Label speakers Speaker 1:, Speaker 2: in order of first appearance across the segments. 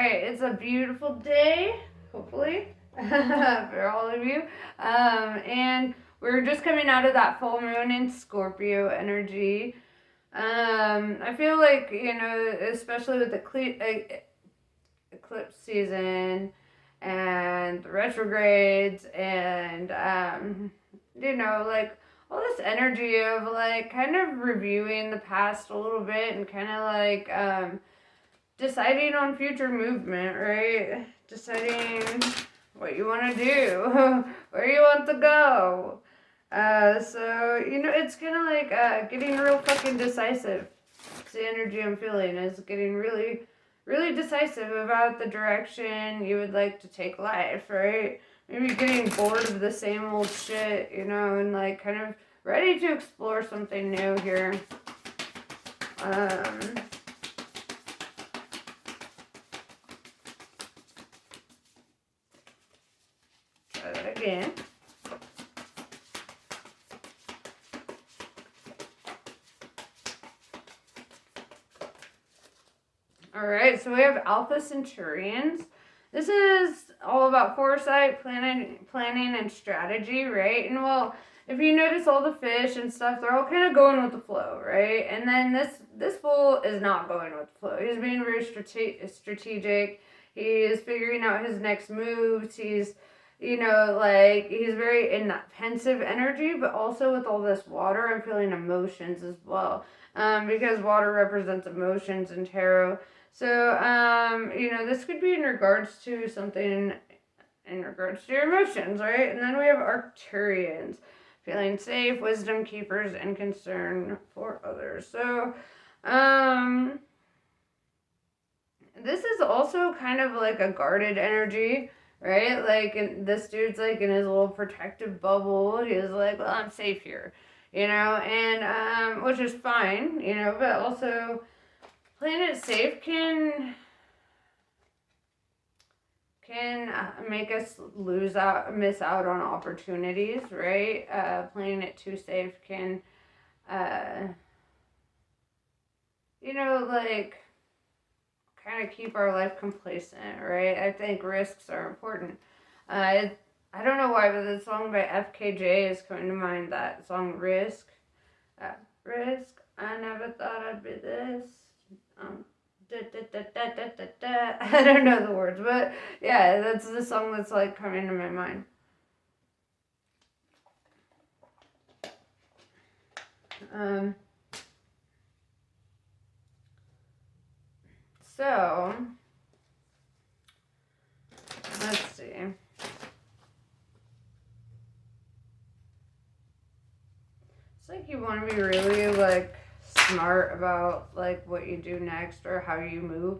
Speaker 1: right, it's a beautiful day, hopefully, for all of you. And we're just coming out of that full moon in Scorpio energy. I feel like, especially with the eclipse season and the retrogrades and, like all this energy of like kind of reviewing the past a little bit and kind of like, deciding on future movement, right? Deciding what you want to do, where you want to go. It's kind of like getting real fucking decisive. It's the energy I'm feeling is getting really, really decisive about the direction you would like to take life, right? Maybe getting bored of the same old shit, and like kind of ready to explore something new here. Try that again. All right, so we have Alpha Centurions. This is all about foresight, planning, and strategy, right? And well, if you notice all the fish and stuff, they're all kind of going with the flow, right? And then this fool is not going with the flow. He's being very strategic. He is figuring out his next moves. He's he's very in that pensive energy, but also with all this water, I'm feeling emotions as well. Because water represents emotions in tarot. So, this could be in regards to something in regards to your emotions, right? And then we have Arcturians, feeling safe, wisdom keepers, and concern for others. So, this is also kind of like a guarded energy, right? Like, this dude's like in his little protective bubble. He's like, well, I'm safe here, and which is fine, but also playing it safe can make us miss out on opportunities, right? Playing it too safe can, like kind of keep our life complacent, right? I think risks are important. I don't know why, but the song by FKJ is coming to mind. That song, Risk. Risk. I never thought I'd be this. I don't know the words, but yeah, that's the song that's like coming to my mind. So let's see. It's like you want to be really like smart about like what you do next or how you move,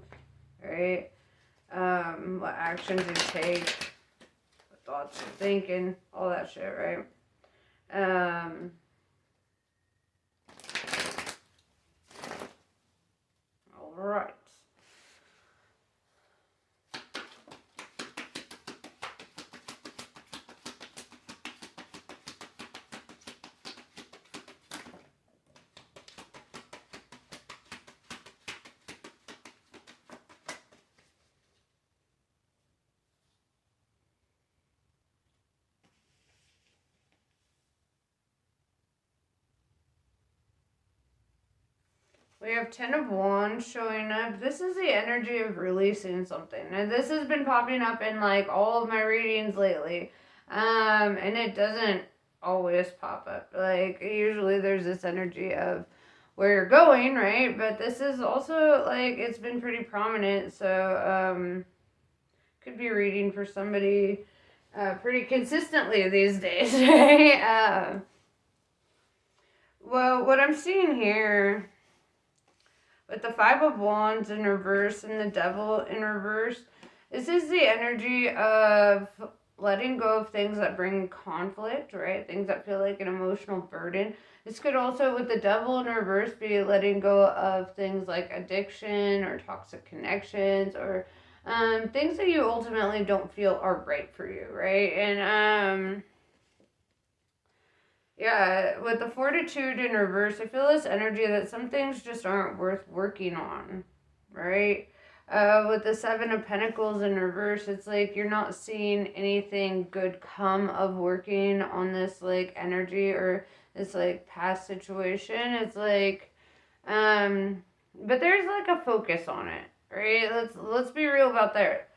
Speaker 1: right? What actions you take, what thoughts you're thinking, all that shit, right? All right. We have Ten of Wands showing up. This is the energy of releasing something. And this has been popping up in like all of my readings lately. And it doesn't always pop up. Like usually there's this energy of where you're going, right? But this is also like it's been pretty prominent. So could be reading for somebody pretty consistently these days, right? Well, what I'm seeing here with the Five of Wands in reverse and the Devil in reverse, this is the energy of letting go of things that bring conflict, right? Things that feel like an emotional burden. This could also, with the Devil in reverse, be letting go of things like addiction or toxic connections or things that you ultimately don't feel are right for you, right? And yeah, with the Fortitude in reverse, I feel this energy that some things just aren't worth working on, right? With the Seven of Pentacles in reverse, it's like you're not seeing anything good come of working on this like energy or this like past situation. It's like, but there's like a focus on it, right? Let's be real about that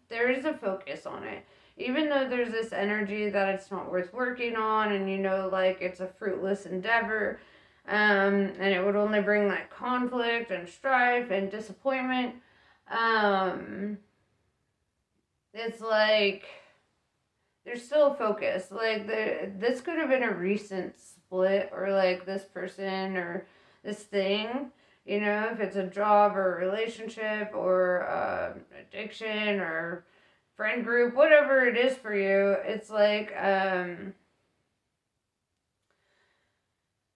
Speaker 1: there is a focus on it. Even though there's this energy that it's not worth working on, and you know, like it's a fruitless endeavor, and it would only bring like conflict and strife and disappointment. Um, it's like there's still a focus. Like this could have been a recent split, or like this person or this thing. You know, if it's a job or a relationship or addiction or friend group, whatever it is for you, it's like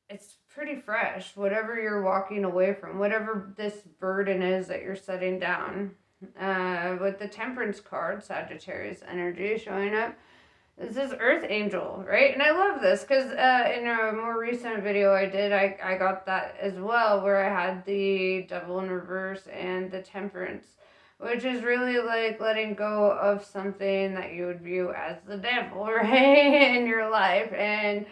Speaker 1: it's pretty fresh. Whatever you're walking away from, whatever this burden is that you're setting down. With the Temperance card, Sagittarius energy showing up. This is Earth Angel, right? And I love this because in a more recent video I did, I got that as well, where I had the Devil in reverse and the Temperance, which is really like letting go of something that you would view as the devil, right, in your life, and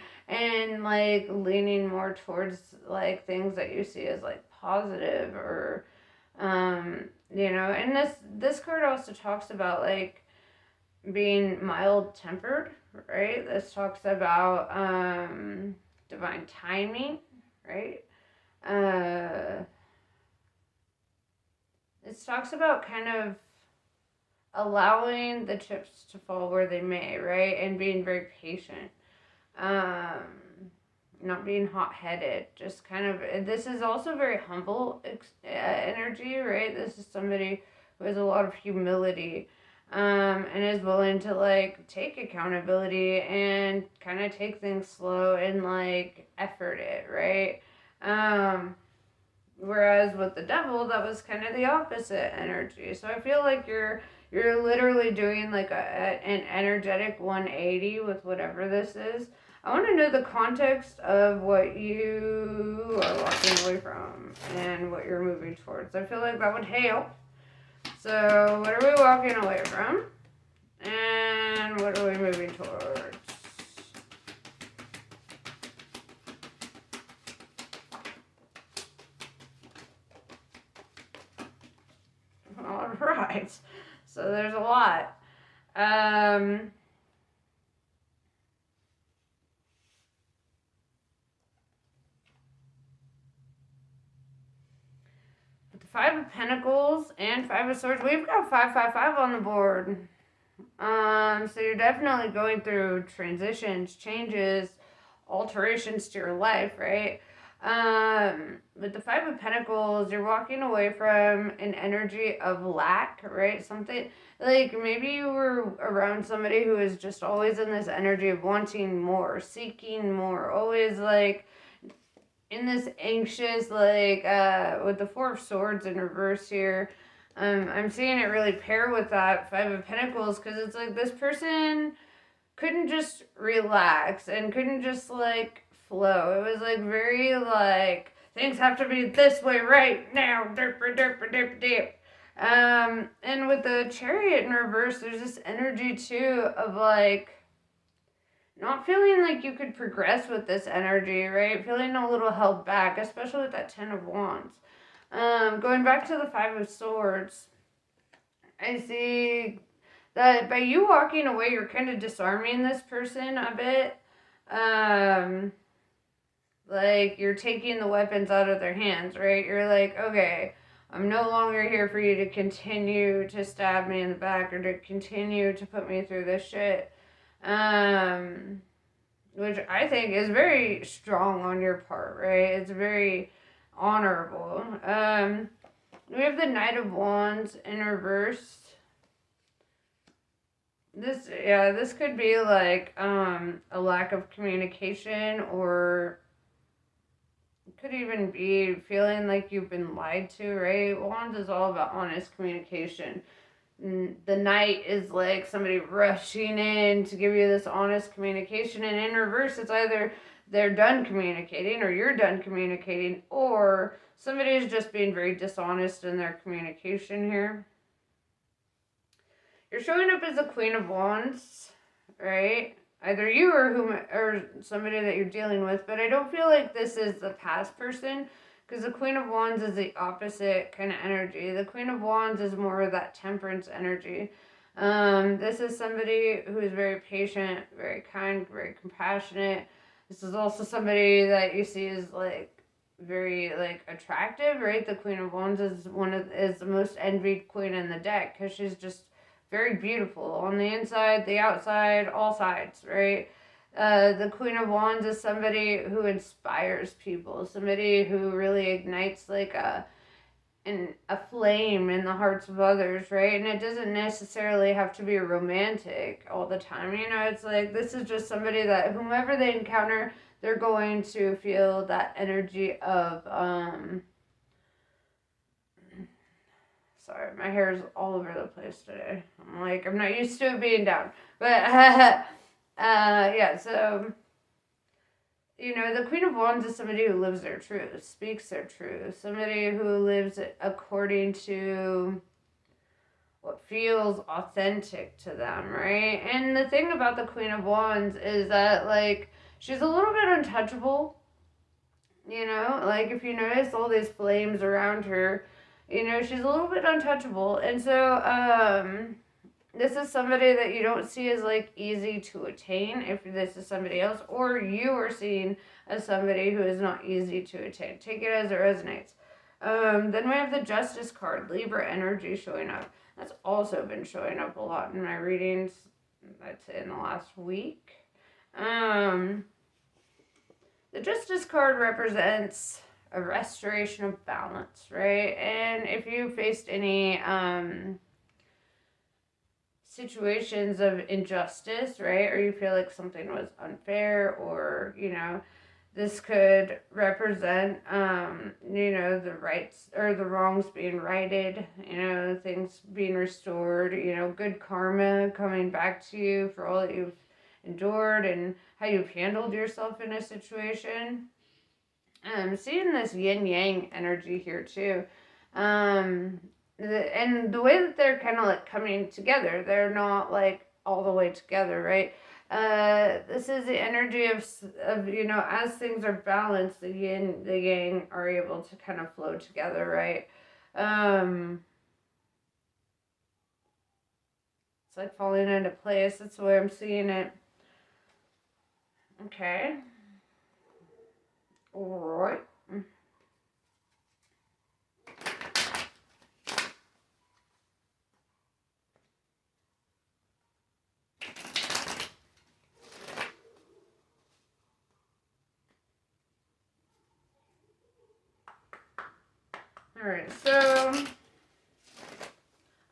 Speaker 1: like leaning more towards like things that you see as like positive or you know. And this card also talks about like being mild tempered, right? This talks about divine timing, right? This talks about kind of allowing the chips to fall where they may, right? And being very patient. Not being hot-headed, just kind of, this is also very humble energy, right? This is somebody who has a lot of humility, and is willing to like take accountability and kind of take things slow and like effort it, right? Whereas with the devil, that was kind of the opposite energy. So I feel like you're literally doing like an energetic 180 with whatever this is. I want to know the context of what you are walking away from and what you're moving towards. I feel like that would help. So what are we walking away from? And what are we moving towards? All right. So there's a lot. With the Five of Pentacles and Five of Swords, we've got 555 on the board. So you're definitely going through transitions, changes, alterations to your life, right? With the Five of Pentacles, you're walking away from an energy of lack, right? Something like maybe you were around somebody who is just always in this energy of wanting more, seeking more, always like in this anxious, like with the Four of Swords in reverse here. I'm seeing it really pair with that Five of Pentacles, because it's like this person couldn't just relax and couldn't just like flow. It was like very like things have to be this way right now. Derp derp derp derp. And with the Chariot in reverse, there's this energy too of like not feeling like you could progress with this energy, right? Feeling a little held back, especially with that Ten of Wands. Going back to the Five of Swords, I see that by you walking away, you're kind of disarming this person a bit. Like you're taking the weapons out of their hands, right? You're like, okay, I'm no longer here for you to continue to stab me in the back or to continue to put me through this shit. Which I think is very strong on your part, right? It's very honorable. We have the Knight of Wands in reverse. This could be like a lack of communication, or it could even be feeling like you've been lied to, right? Wands is all about honest communication. The Knight is like somebody rushing in to give you this honest communication, and in reverse, it's either they're done communicating or you're done communicating, or somebody is just being very dishonest in their communication here. You're showing up as the Queen of Wands, right? Either you or somebody that you're dealing with, but I don't feel like this is the past person, because the Queen of Wands is the opposite kind of energy. The Queen of Wands is more of that temperance energy. This is somebody who is very patient, very kind, very compassionate. This is also somebody that you see is like very like attractive, right? The Queen of Wands is is the most envied queen in the deck, because she's just very beautiful on the inside, the outside, all sides, right? The Queen of Wands is somebody who inspires people, somebody who really ignites like a flame in the hearts of others, right? And it doesn't necessarily have to be romantic all the time. You know, it's like this is just somebody that whomever they encounter, they're going to feel that energy of sorry, my hair is all over the place today. I'm not used to it being down. But yeah, so you know, the Queen of Wands is somebody who lives their truth, speaks their truth, somebody who lives according to what feels authentic to them, right? And the thing about the Queen of Wands is that, like, she's a little bit untouchable, you know? Like, if you notice all these flames around her, you know, she's a little bit untouchable. And so, this is somebody that you don't see as like easy to attain if this is somebody else, or you are seen as somebody who is not easy to attain. Take it as it resonates. Then we have the Justice card, Libra energy showing up. That's also been showing up a lot in my readings, I'd say in the last week. The Justice card represents a restoration of balance, right? And if you faced any situations of injustice, right? Or you feel like something was unfair, or, you know, this could represent, you know, the rights or the wrongs being righted, you know, things being restored, you know, good karma coming back to you for all that you've endured and how you've handled yourself in a situation. Seeing this yin yang energy here too. And the way that they're kind of like coming together, they're not like all the way together, right? This is the energy of, you know, as things are balanced, the yin, the yang are able to kind of flow together, right? It's like falling into place. That's the way I'm seeing it. Okay. All right. All right, so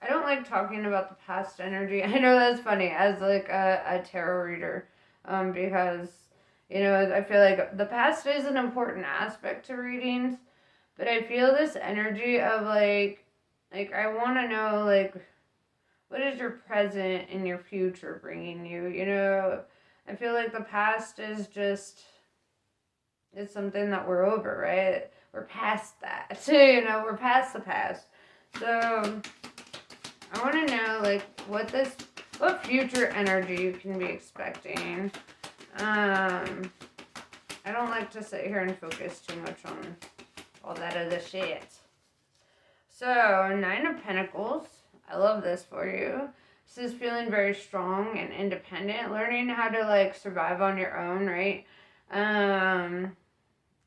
Speaker 1: I don't like talking about the past energy. I know that's funny as like a tarot reader, because, you know, I feel like the past is an important aspect to readings, but I feel this energy of like I want to know like what is your present and your future bringing you. You know, I feel like the past is just it's something that we're over, right? We're past that. You know, we're past the past. So I want to know, like, what future energy you can be expecting. I don't like to sit here and focus too much on all that other shit. So, Nine of Pentacles. I love this for you. This is feeling very strong and independent, learning how to, like, survive on your own, right?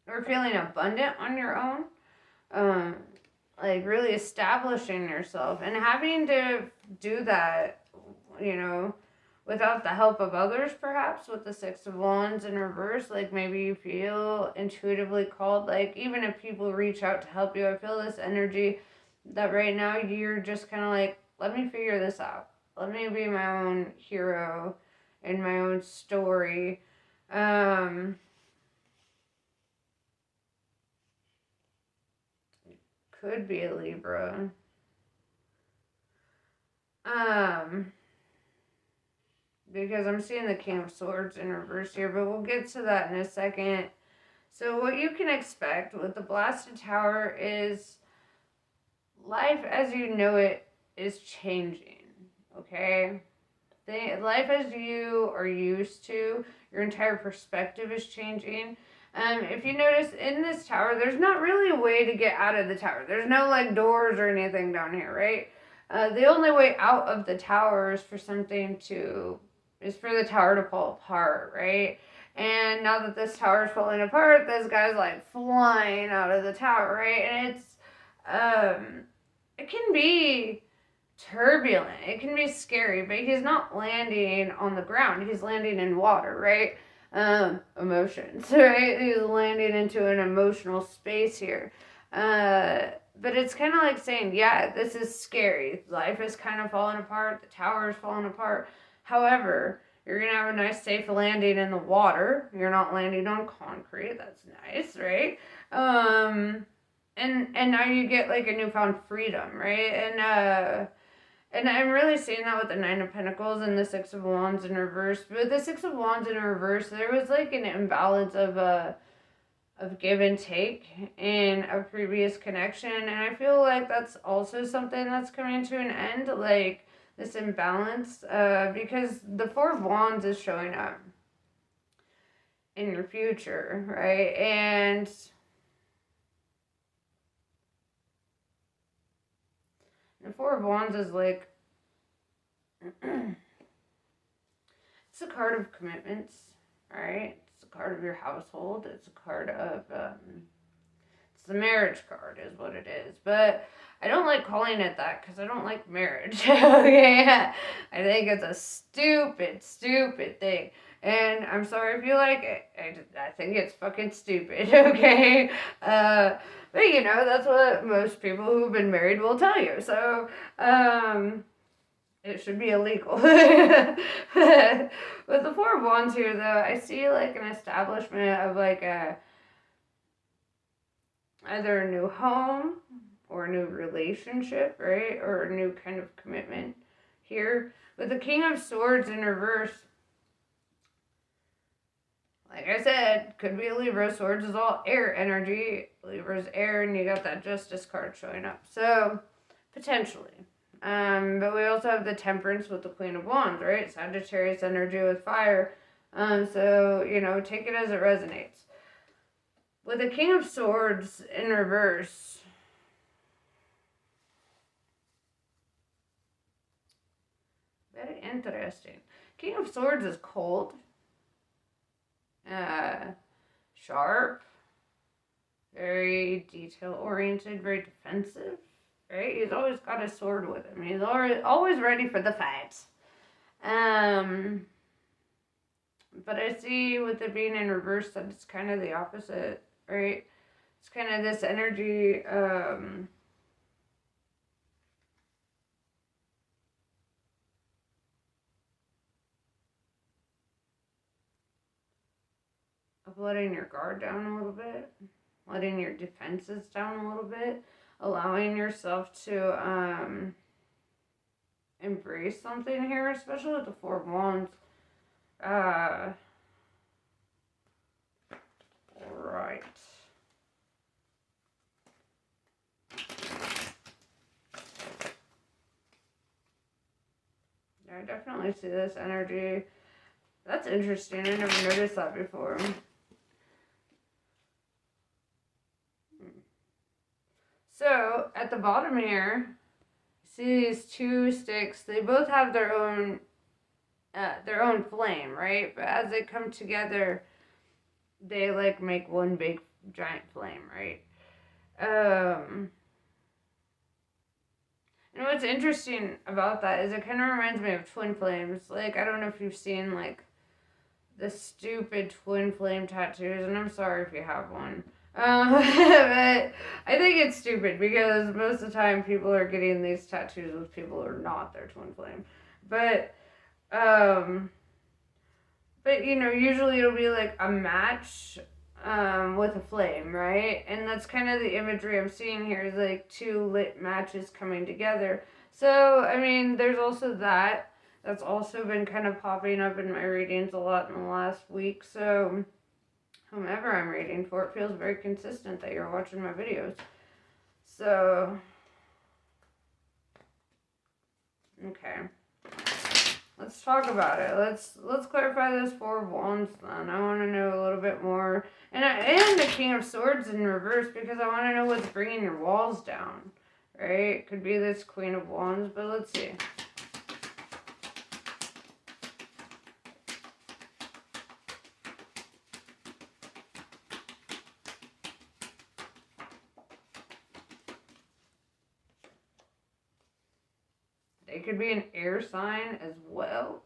Speaker 1: Or feeling abundant on your own. Like really establishing yourself and having to do that, you know, without the help of others, perhaps with the Six of Wands in reverse. Like maybe you feel intuitively called, like even if people reach out to help you, I feel this energy that right now you're just kind of like, let me figure this out. Let me be my own hero in my own story. Could be a Libra. Because I'm seeing the King of Swords in reverse here, but we'll get to that in a second. So what you can expect with the blasted tower is life as you know it is changing. Okay? Life as you are used to, your entire perspective is changing. If you notice in this tower, there's not really a way to get out of the tower. There's no like doors or anything down here, right? The only way out of the tower is for the tower to fall apart, right? And now that this tower is falling apart, this guy's like flying out of the tower, right? And it can be turbulent. It can be scary, but he's not landing on the ground. He's landing in water, right? Emotions, right? He's landing into an emotional space here. But it's kind of like saying, yeah, this is scary. Life is kind of falling apart. The tower is falling apart. However, you're going to have a nice safe landing in the water. You're not landing on concrete. That's nice, right? And now you get like a newfound freedom, right? And I'm really seeing that with the Nine of Pentacles and the Six of Wands in reverse. But with the Six of Wands in reverse, there was like an imbalance of give and take in a previous connection. And I feel like that's also something that's coming to an end, like this imbalance, because the Four of Wands is showing up in your future, right? And the Four of Wands is like, it's a card of commitments, right? It's a card of your household. It's a card of, it's the marriage card is what it is. But I don't like calling it that because I don't like marriage. Okay? I think it's a stupid, stupid thing. And I'm sorry if you like it. I think it's fucking stupid, okay? But you know, that's what most people who've been married will tell you. So, it should be illegal. With the Four of Wands here, though, I see like an establishment of like either a new home or a new relationship, right? Or a new kind of commitment here. With the King of Swords in reverse, like I said, could be a Libra. Swords is all air energy. Libra's air, and you got that Justice card showing up. So, potentially. But we also have the Temperance with the Queen of Wands, right? Sagittarius energy with fire. So, you know, take it as it resonates. With the King of Swords in reverse, very interesting. King of Swords is cold, sharp, very detail-oriented, very defensive, right? He's always got a sword with him. He's always ready for the fight. But I see with it being in reverse that it's kind of the opposite, right? It's kind of this energy, of letting your guard down a little bit, letting your defenses down a little bit, allowing yourself to embrace something here, especially with the Four of Wands. Right. I definitely see this energy. That's interesting. I never noticed that before. So, at the bottom here, see these two sticks. They both have their own flame, right? But as they come together, they like make one big giant flame, right? And what's interesting about that is it kind of reminds me of twin flames. Like, I don't know if you've seen like the stupid twin flame tattoos, and I'm sorry if you have one. But I think it's stupid because most of the time people are getting these tattoos with people who are not their twin flame. But you know, usually it'll be like a match with a flame, right? And that's kind of the imagery I'm seeing here is like two lit matches coming together. So, I mean, there's also that. That's also been kind of popping up in my readings a lot in the last week. So, whomever I'm reading for. It feels very consistent that you're watching my videos. So, okay. Let's talk about it. Let's clarify this Four of Wands then. I want to know a little bit more. And the King of Swords in reverse, because I want to know what's bringing your walls down. Right? Could be this Queen of Wands, but let's see. They could be an air sign as well.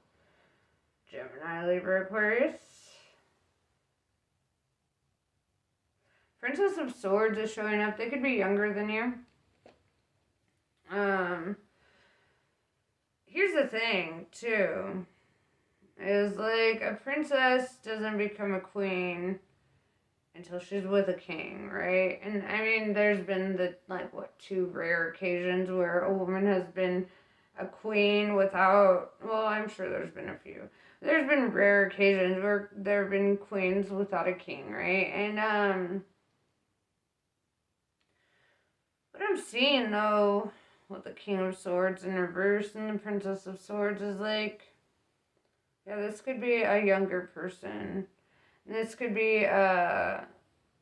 Speaker 1: Gemini, Libra, Aquarius. Princess of Swords is showing up. They could be younger than you. Here's the thing, too. Is like a princess doesn't become a queen until she's with a king, right? And I mean, there's been the, like, what, 2 rare occasions where a woman has been a queen without, well, I'm sure there's been a few. There's been rare occasions where there have been queens without a king, right? And, what I'm seeing, though, with the King of Swords in reverse and the Princess of Swords is, like, yeah, this could be a younger person. This could be,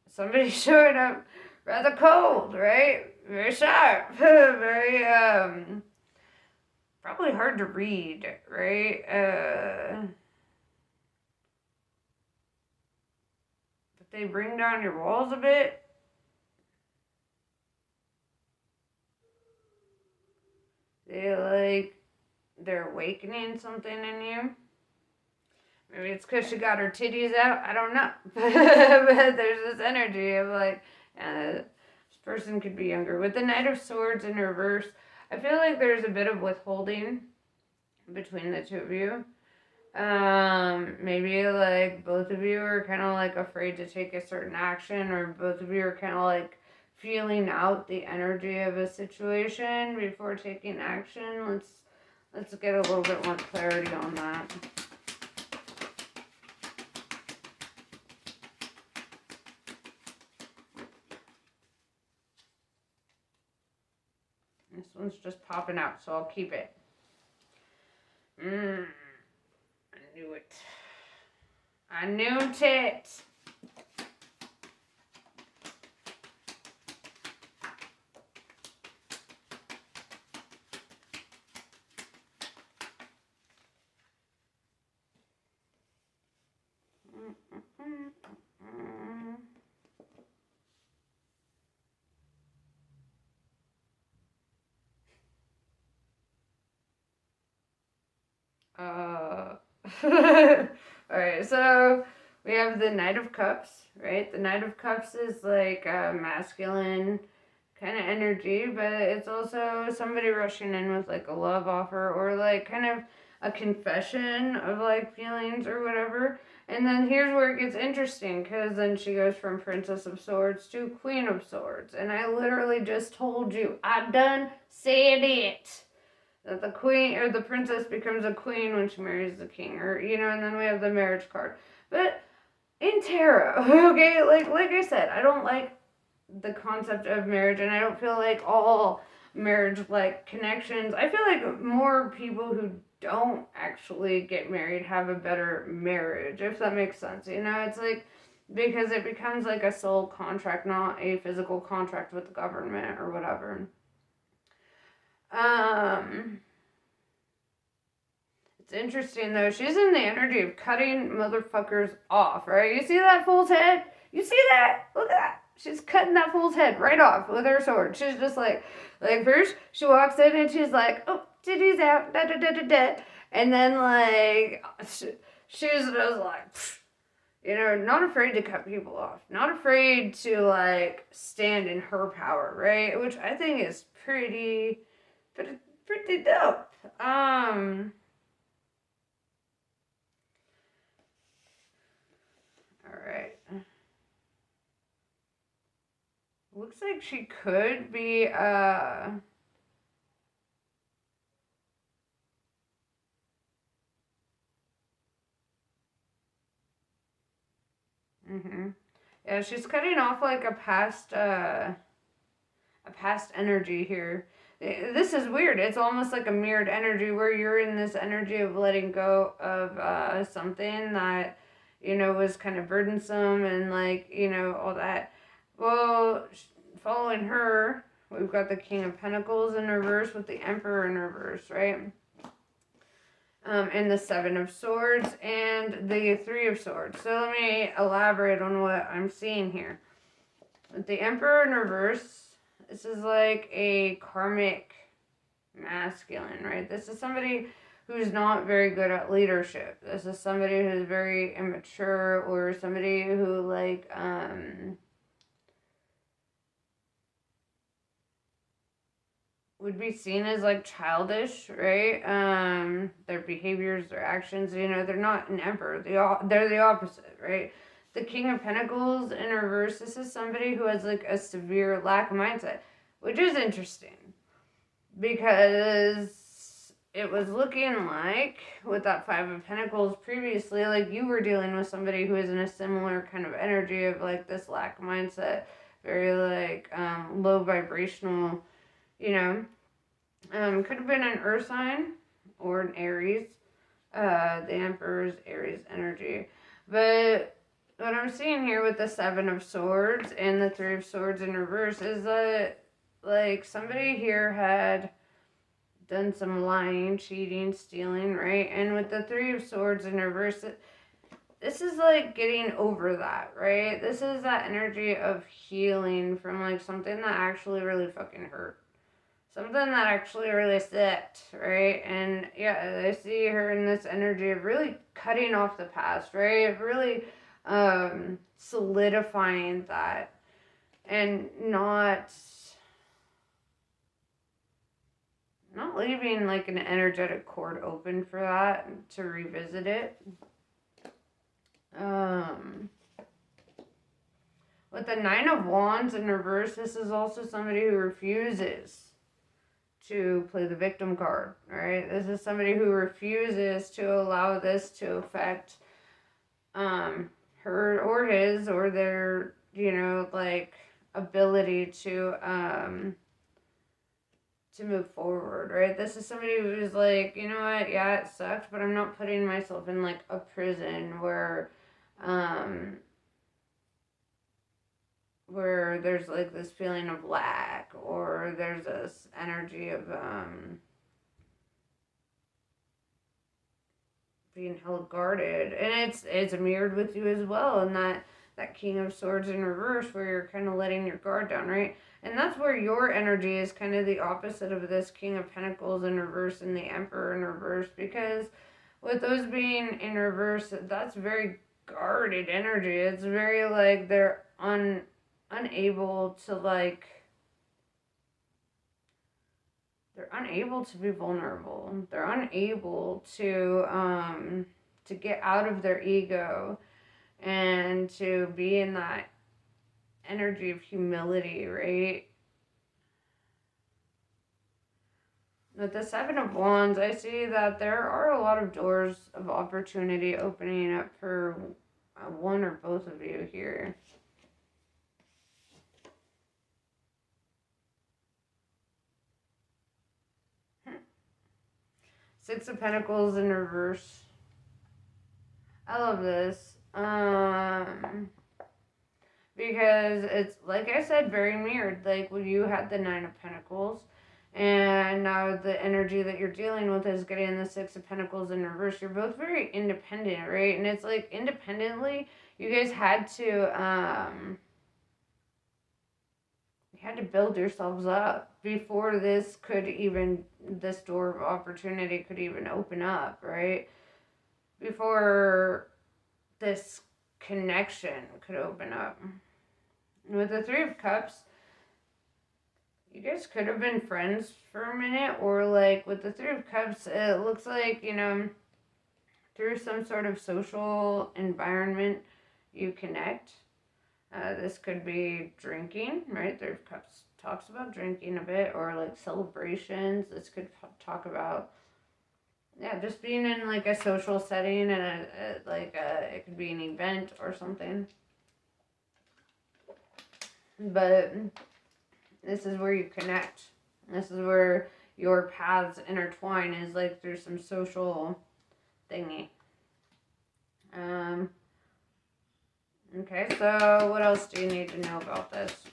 Speaker 1: somebody showing up rather cold, right? Very sharp. Very, probably hard to read, right? But they bring down your walls a bit. They're awakening something in you. Maybe it's because she got her titties out. I don't know. But there's this energy of like, this person could be younger. With the Knight of Swords in reverse, I feel like there's a bit of withholding between the two of you. Maybe like both of you are kind of like afraid to take a certain action, or both of you are kind of like feeling out the energy of a situation before taking action. Let's get a little bit more clarity on that. This one's just popping out, so I'll keep it. I knew it. I knew it. Alright, so we have the Knight of Cups, right? The Knight of Cups is like a masculine kind of energy, but it's also somebody rushing in with like a love offer, or like kind of a confession of like feelings or whatever. And then here's where it gets interesting, because then she goes from Princess of Swords to Queen of Swords. And I literally just told you, I done said it, that the queen or the princess becomes a queen when she marries the king, or and then we have the marriage card. But in tarot, okay, like I said, I don't like the concept of marriage, and I don't feel like all marriage like connections. I feel like more people who don't actually get married have a better marriage, if that makes sense. It's like, because it becomes like a soul contract, not a physical contract with the government or whatever. It's interesting though. She's in the energy of cutting motherfuckers off, right? You see that fool's head? You see that? Look at that. She's cutting that fool's head right off with her sword. She's just like first she walks in and she's like, oh, titties out, da da da da da, and then like she's just like, not afraid to cut people off, not afraid to like stand in her power, right? Which I think is pretty dope. Alright. Looks like she could be, Mm-hmm. Yeah, she's cutting off like a past energy here. This is weird. It's almost like a mirrored energy where you're in this energy of letting go of something that, was kind of burdensome and like, all that. Well, following her, we've got the King of Pentacles in reverse with the Emperor in reverse, right? And the Seven of Swords and the Three of Swords. So let me elaborate on what I'm seeing here. With the Emperor in reverse, this is like a karmic masculine, right? This is somebody who's not very good at leadership. This is somebody who's very immature, or somebody who like would be seen as like childish, right? Their behaviors, their actions, they're not an emperor. They're the opposite, right? The King of Pentacles in reverse, this is somebody who has like a severe lack of mindset, which is interesting because it was looking like with that Five of Pentacles previously, like you were dealing with somebody who is in a similar kind of energy of like this lack of mindset, very like low vibrational, could have been an earth sign or an Aries. The Emperor's Aries energy. But what I'm seeing here with the Seven of Swords and the Three of Swords in reverse is that like somebody here had done some lying, cheating, stealing, right? And with the Three of Swords in reverse, this is like getting over that, right? This is that energy of healing from like something that actually really fucking hurt. Something that actually really sucked, right? And yeah, I see her in this energy of really cutting off the past, right? Of really solidifying that and not leaving like an energetic cord open for that to revisit it. With the Nine of Wands in reverse, this is also somebody who refuses to play the victim card, right? This is somebody who refuses to allow this to affect her or his or their, like ability to move forward, right? This is somebody who's like, you know what, yeah, it sucked, but I'm not putting myself in like a prison where there's like this feeling of lack, or there's this energy of being held guarded, and it's mirrored with you as well, and that King of Swords in reverse where you're kind of letting your guard down, right? And that's where your energy is kind of the opposite of this King of Pentacles in reverse and the Emperor in reverse, because with those being in reverse, that's very guarded energy. It's very like they're unable to like they're unable to be vulnerable. They're unable to get out of their ego and to be in that energy of humility, right? With the Seven of Wands, I see that there are a lot of doors of opportunity opening up for one or both of you here. Six of Pentacles in reverse. I love this. Because it's, like I said, very mirrored. Like when you had the Nine of Pentacles, and now the energy that you're dealing with is getting the Six of Pentacles in reverse. You're both very independent, right? And it's like independently, you guys had to build yourselves up before this door of opportunity could even open up, right? Before this connection could open up. With the Three of Cups, you guys could have been friends for a minute, or like with the Three of Cups, it looks like, through some sort of social environment, you connect. This could be drinking, right? Three of Cups talks about drinking a bit, or like celebrations. This could talk about, yeah, just being in like a social setting, and it could be an event or something. But this is where you connect. This is where your paths intertwine, is like through some social thingy. Okay, so what else do you need to know about this?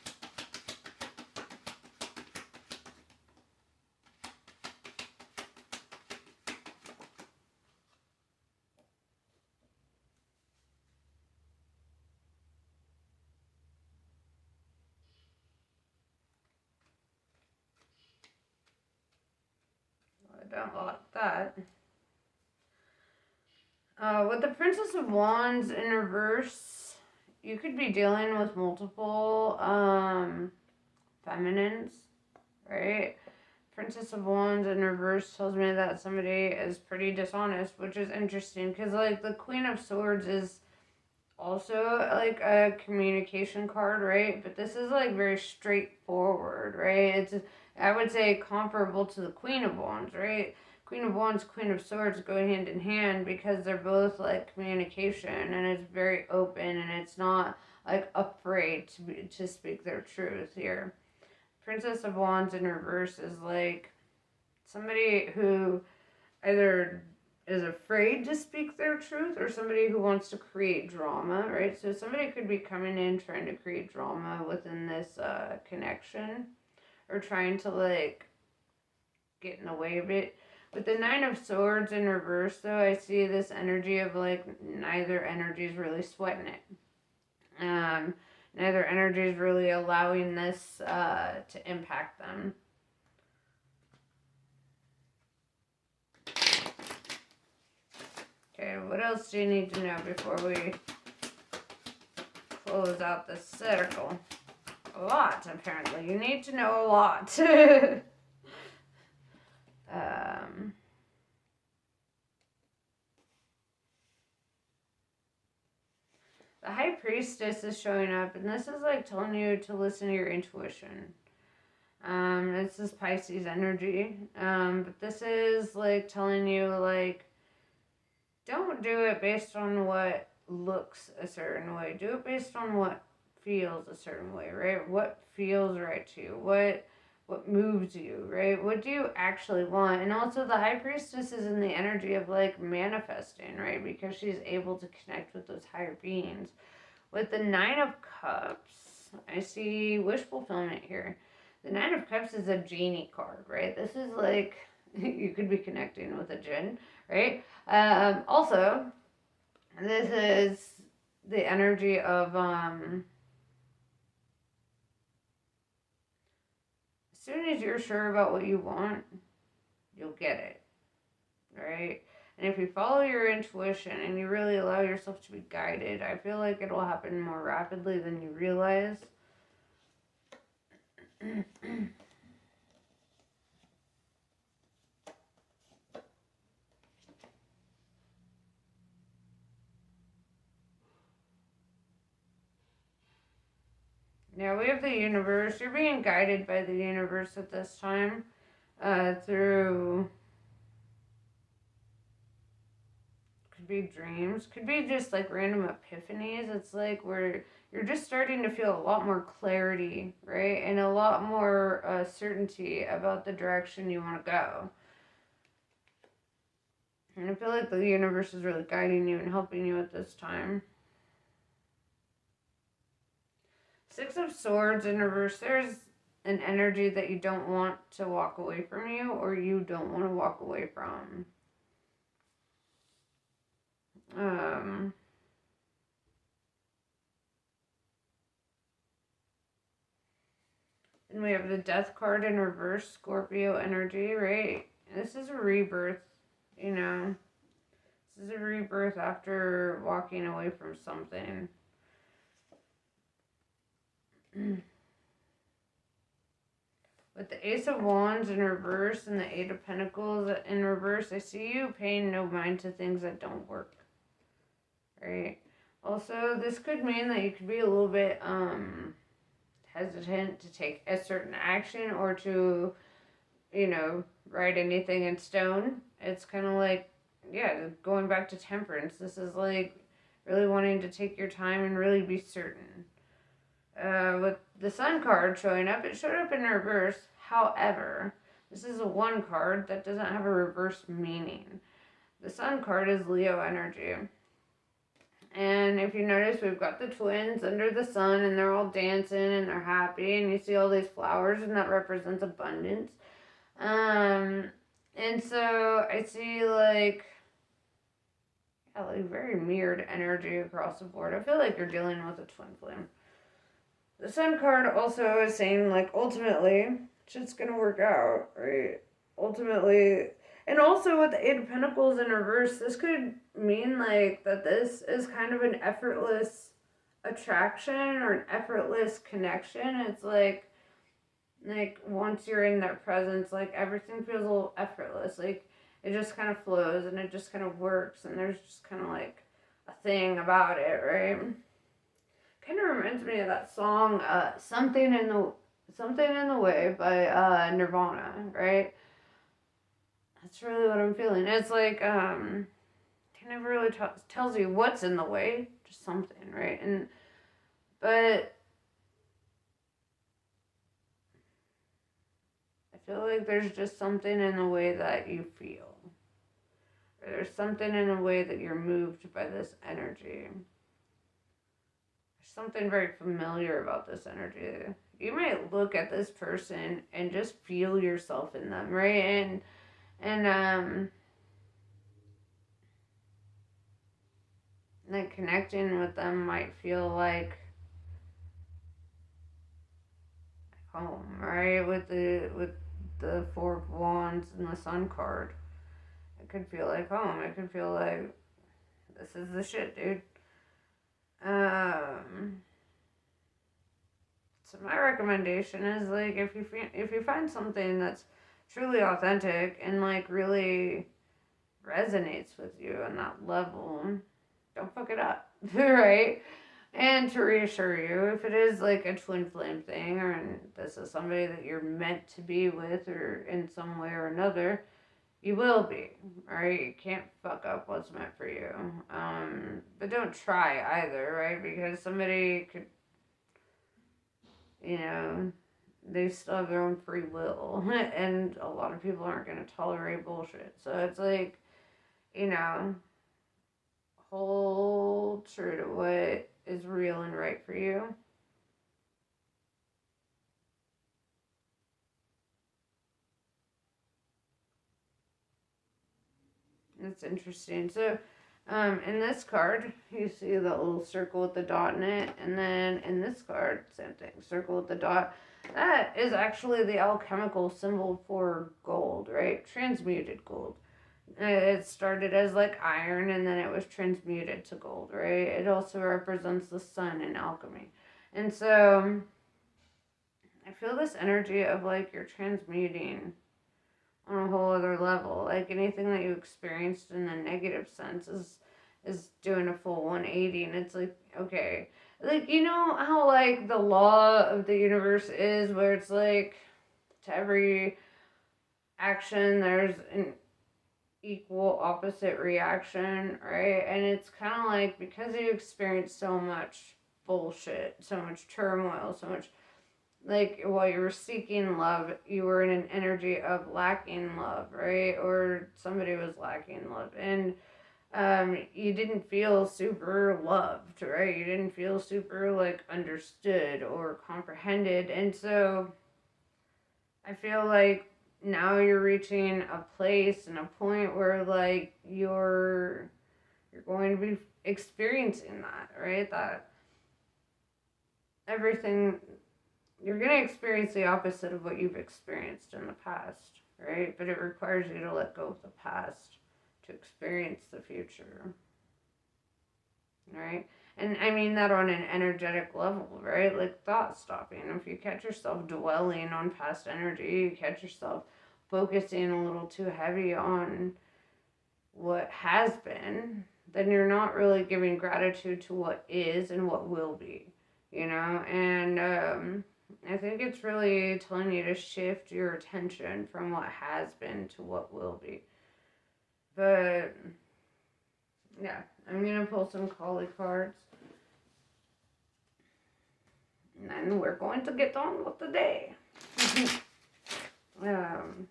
Speaker 1: I don't like that. With the Princess of Wands in reverse, you could be dealing with multiple feminines, right? Princess of Wands in reverse tells me that somebody is pretty dishonest, which is interesting because, like, the Queen of Swords is also like a communication card, right? But this is like very straightforward, right? It's, I would say, comparable to the Queen of Wands, right? Queen of Wands, Queen of Swords go hand in hand because they're both like communication, and it's very open, and it's not like afraid to speak their truth here. Princess of Wands in reverse is like somebody who either is afraid to speak their truth or somebody who wants to create drama, right? So somebody could be coming in trying to create drama within this connection, or trying to like get in the way of it. With the Nine of Swords in reverse, though, I see this energy of like neither energy is really sweating it. Neither energy is really allowing this to impact them. Okay, what else do you need to know before we close out the circle? A lot, apparently. You need to know a lot. The High Priestess is showing up, and this is like telling you to listen to your intuition. This is Pisces energy. But this is like telling you, like, don't do it based on what looks a certain way. Do it based on what feels a certain way, right? What feels right to you? What moves you, right? What do you actually want? And also the High Priestess is in the energy of like manifesting, right? Because she's able to connect with those higher beings. With the Nine of Cups, I see wish fulfillment here. The Nine of Cups is a genie card, right? This is like you could be connecting with a jinn, right? Also, this is the energy of as soon as you're sure about what you want, you'll get it, right? And if you follow your intuition and you really allow yourself to be guided, I feel like it'll happen more rapidly than you realize. Now we have the universe. You're being guided by the universe at this time through, could be dreams, could be just like random epiphanies. It's like where you're just starting to feel a lot more clarity, right? And a lot more certainty about the direction you want to go. And I feel like the universe is really guiding you and helping you at this time. Six of Swords in reverse, there's an energy that you don't want to walk away from you, or you don't want to walk away from. And we have the Death card in reverse, Scorpio energy, right? This is a rebirth, you know. This is a rebirth after walking away from something. With the Ace of Wands in reverse and the Eight of Pentacles in reverse, I see you paying no mind to things that don't work. Right? Also, this could mean that you could be a little bit hesitant to take a certain action or to, write anything in stone. It's kind of like, yeah, going back to temperance. This is like really wanting to take your time and really be certain. With the Sun card showing up, it showed up in reverse. However, this is a one card that doesn't have a reverse meaning. The Sun card is Leo energy. And if you notice, we've got the twins under the sun and they're all dancing and they're happy. And you see all these flowers and that represents abundance. And so I see like very mirrored energy across the board. I feel like you're dealing with a twin flame. The Sun card also is saying like ultimately shit's gonna work out, right? Ultimately, and also with the Eight of Pentacles in reverse, this could mean like that this is kind of an effortless attraction or an effortless connection. It's like once you're in their presence, like everything feels a little effortless. Like it just kind of flows and it just kind of works, and there's just kind of like a thing about it, right? Kind of reminds me of that song, "Something in the Way" by Nirvana, right? That's really what I'm feeling. It's like it never really tells you what's in the way, just something, right? But I feel like there's just something in the way that you feel. Or there's something in the way that you're moved by this energy. There's something very familiar about this energy. You might look at this person and just feel yourself in them, right? And like connecting with them might feel like home, right? With the Four of Wands and the Sun card, it could feel like home. It could feel like this is the shit, dude. So my recommendation is like if you find something that's truly authentic and like really resonates with you on that level, don't fuck it up, right? And to reassure you, if it is like a twin flame thing, or this is somebody that you're meant to be with, or in some way or another, you will be, right? You can't fuck up what's meant for you. But don't try either, right? Because somebody could, you know, they still have their own free will, and a lot of people aren't going to tolerate bullshit. So it's like, you know, hold true to what is real and right for you. That's interesting. So, in this card, you see the little circle with the dot in it, and then in this card, same thing, circle with the dot. That is actually the alchemical symbol for gold, right? Transmuted gold. It started as like iron and then it was transmuted to gold, right? It also represents the sun in alchemy. And so I feel this energy of like you're transmuting on a whole other level. Like anything that you experienced in a negative sense is doing a full 180, and it's like, okay. Like you know how like the law of the universe is where it's like to every action there's an equal opposite reaction, right? And it's kind of like because you experienced so much bullshit, so much turmoil, so much like while you were seeking love, you were in an energy of lacking love, right? Or somebody was lacking love, and you didn't feel super loved, right? You didn't feel super like understood or comprehended, and so I feel like now you're reaching a place and a point where like you're going to be experiencing that, right? That everything you're going to experience the opposite of what you've experienced in the past, right? But it requires you to let go of the past to experience the future, right? And I mean that on an energetic level, right? Like thought stopping. If you catch yourself dwelling on past energy, you catch yourself focusing a little too heavy on what has been, then you're not really giving gratitude to what is and what will be, you know? And I think it's really telling you to shift your attention from what has been to what will be. But yeah, I'm going to pull some Kali cards. And then we're going to get on with the day. um,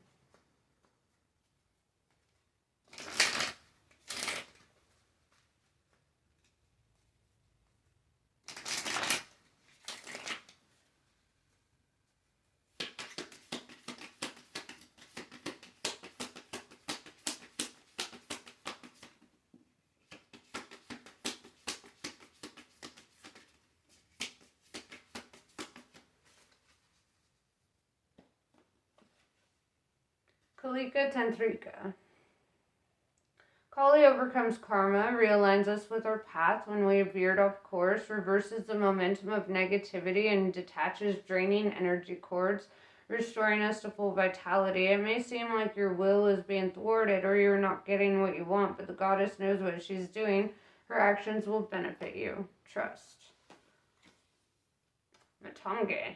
Speaker 1: Kalika Tantrika. Kali overcomes karma, realigns us with our path when we have veered off course, reverses the momentum of negativity, and detaches draining energy cords, restoring us to full vitality. It may seem like your will is being thwarted or you're not getting what you want, but the goddess knows what she's doing. Her actions will benefit you. Trust. Matange.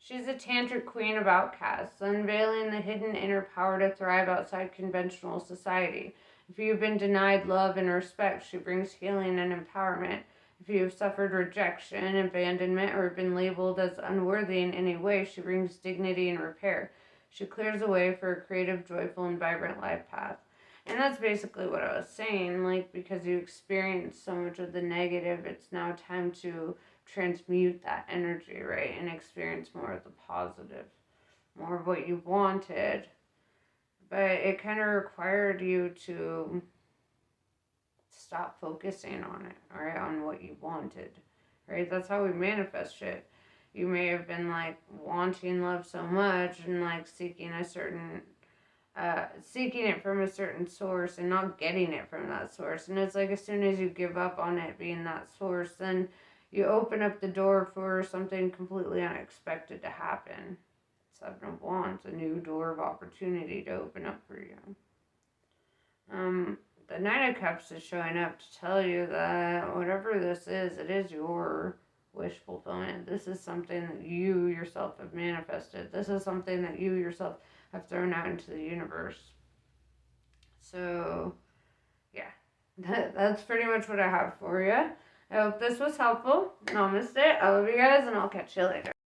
Speaker 1: She's a tantric queen of outcasts, unveiling the hidden inner power to thrive outside conventional society. If you've been denied love and respect, she brings healing and empowerment. If you have suffered rejection, abandonment, or been labeled as unworthy in any way, she brings dignity and repair. She clears the way for a creative, joyful, and vibrant life path. And that's basically what I was saying. Like, because you experienced so much of the negative, it's now time to transmute that energy, right? And experience more of the positive, more of what you wanted. But it kind of required you to stop focusing on it, right? On what you wanted, right? That's how we manifest shit. You may have been like wanting love so much and like seeking it from a certain source and not getting it from that source. And it's like as soon as you give up on it being that source, then you open up the door for something completely unexpected to happen. Seven of Wands, a new door of opportunity to open up for you. The Nine of Cups is showing up to tell you that whatever this is, it is your wish fulfillment. This is something that you yourself have manifested. This is something that you yourself have thrown out into the universe. So, yeah, that's pretty much what I have for you. I hope this was helpful. Namaste. I love you guys, and I'll catch you later.